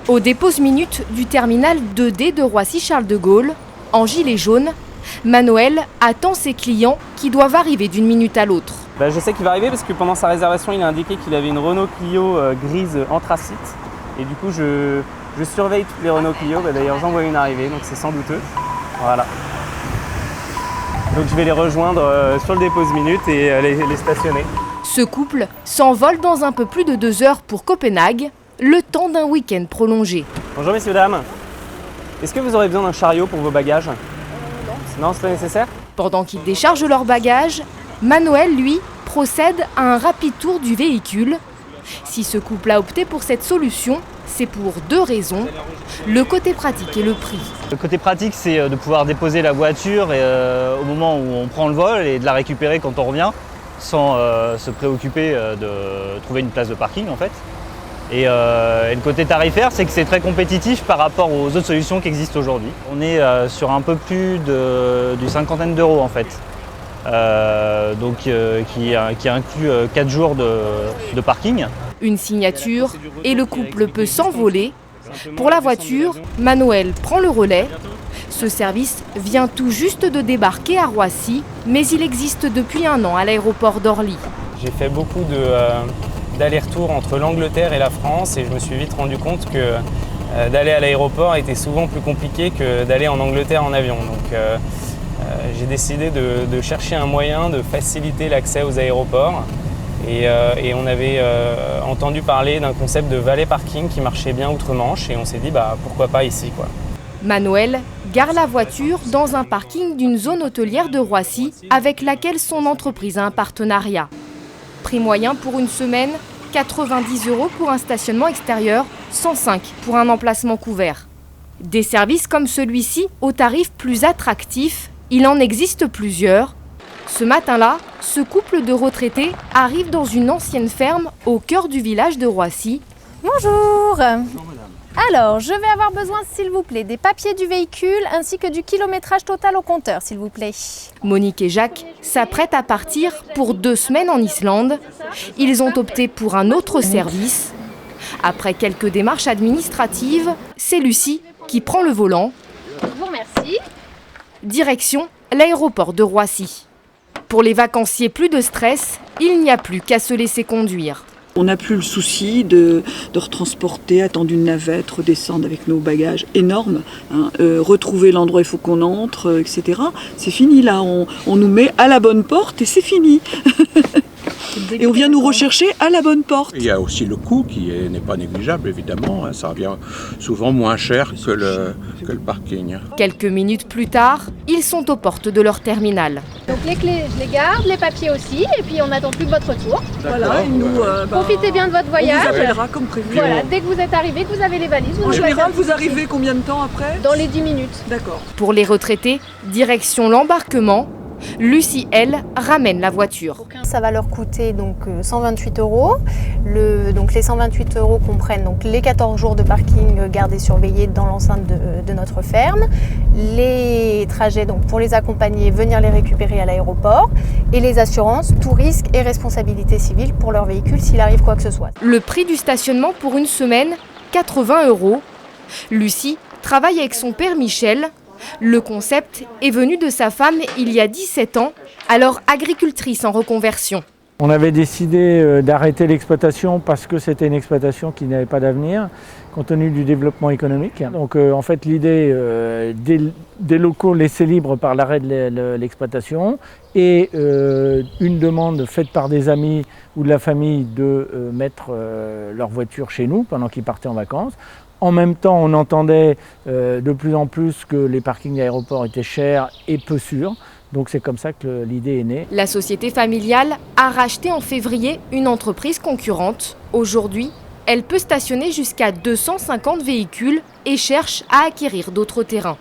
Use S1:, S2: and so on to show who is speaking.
S1: Au dépose minute du terminal 2D de Roissy-Charles de Gaulle, en gilet jaune, Manuel attend ses clients qui doivent arriver d'une minute à l'autre.
S2: Je sais qu'il va arriver parce que pendant sa réservation, il a indiqué qu'il avait une Renault Clio grise anthracite. Et du coup, je surveille toutes les Renault Clio. D'ailleurs, j'en vois une arriver, donc c'est sans douteux. Voilà. Donc je vais les rejoindre sur le dépose minute et les stationner.
S1: Ce couple s'envole dans un peu plus de 2 heures pour Copenhague, le temps d'un week-end prolongé.
S2: Bonjour messieurs, dames. Est-ce que vous aurez besoin d'un chariot pour vos bagages ? Non, c'est pas nécessaire ?
S1: Pendant qu'ils déchargent leurs bagages, Manuel, lui, procède à un rapide tour du véhicule. Si ce couple a opté pour cette solution, c'est pour 2 raisons, le côté pratique et le prix.
S3: Le côté pratique, c'est de pouvoir déposer la voiture au moment où on prend le vol et de la récupérer quand on revient, sans se préoccuper de trouver une place de parking en fait. Et le côté tarifaire, c'est que c'est très compétitif par rapport aux autres solutions qui existent aujourd'hui. On est sur un peu plus d'une cinquantaine d'euros en fait. Qui inclut 4 jours de parking.
S1: Une signature et le couple peut s'envoler. Pour la voiture, Manuel prend le relais. Ce service vient tout juste de débarquer à Roissy, mais il existe depuis 1 an à l'aéroport d'Orly.
S2: J'ai fait beaucoup d'allers-retours entre l'Angleterre et la France et je me suis vite rendu compte que d'aller à l'aéroport était souvent plus compliqué que d'aller en Angleterre en avion. Donc, j'ai décidé de chercher un moyen de faciliter l'accès aux aéroports et on avait entendu parler d'un concept de valet parking qui marchait bien outre-Manche et on s'est dit pourquoi pas ici quoi.
S1: Manuel gare la voiture dans un parking d'une zone hôtelière de Roissy avec laquelle son entreprise a un partenariat. Prix moyen pour une semaine, 90 € pour un stationnement extérieur, 105 pour un emplacement couvert. Des services comme celui-ci au tarif plus attractif, il en existe plusieurs. Ce matin-là, ce couple de retraités arrive dans une ancienne ferme au cœur du village de Roissy.
S4: Bonjour. Alors, je vais avoir besoin, s'il vous plaît, des papiers du véhicule ainsi que du kilométrage total au compteur, s'il vous plaît.
S1: Monique et Jacques s'apprêtent à partir pour 2 semaines en Islande. Ils ont opté pour un autre service. Après quelques démarches administratives, c'est Lucie qui prend le volant.
S4: Je vous remercie.
S1: Direction l'aéroport de Roissy. Pour les vacanciers, plus de stress, il n'y a plus qu'à se laisser conduire.
S5: On n'a plus le souci de retransporter, attendre une navette, redescendre avec nos bagages énormes, retrouver l'endroit où il faut qu'on entre, etc. C'est fini là, on nous met à la bonne porte et c'est fini. Et on vient nous rechercher à la bonne porte.
S6: Il y a aussi le coût qui n'est pas négligeable évidemment, ça revient souvent moins cher que le parking.
S1: Quelques minutes plus tard, ils sont aux portes de leur terminal.
S4: Donc les clés, je les garde, les papiers aussi, et puis on attend plus que votre retour.
S5: Voilà, et nous,
S4: profitez bien de votre voyage.
S5: On vous appellera comme prévu.
S4: Voilà, dès que vous êtes arrivés, que vous avez les valises.
S5: En général, vous arrivez combien de temps après ?
S4: Dans les 10 minutes.
S5: D'accord.
S1: Pour les retraités, direction l'embarquement. Lucie, elle, ramène la voiture.
S4: Ça va leur coûter donc 128 €. Donc les 128 € comprennent donc les 14 jours de parking gardés surveillés dans l'enceinte de notre ferme, les trajets donc pour les accompagner, venir les récupérer à l'aéroport et les assurances, tout risque et responsabilité civile pour leur véhicule s'il arrive quoi que ce soit.
S1: Le prix du stationnement pour une semaine, 80 €. Lucie travaille avec son père Michel. Le concept est venu de sa femme il y a 17 ans, alors agricultrice en reconversion.
S7: On avait décidé d'arrêter l'exploitation parce que c'était une exploitation qui n'avait pas d'avenir, compte tenu du développement économique. Donc en fait l'idée des locaux laissés libres par l'arrêt de l'exploitation et une demande faite par des amis ou de la famille de mettre leur voiture chez nous pendant qu'ils partaient en vacances. En même temps, on entendait de plus en plus que les parkings d'aéroport étaient chers et peu sûrs. Donc c'est comme ça que l'idée est née.
S1: La société familiale a racheté en février une entreprise concurrente. Aujourd'hui, elle peut stationner jusqu'à 250 véhicules et cherche à acquérir d'autres terrains.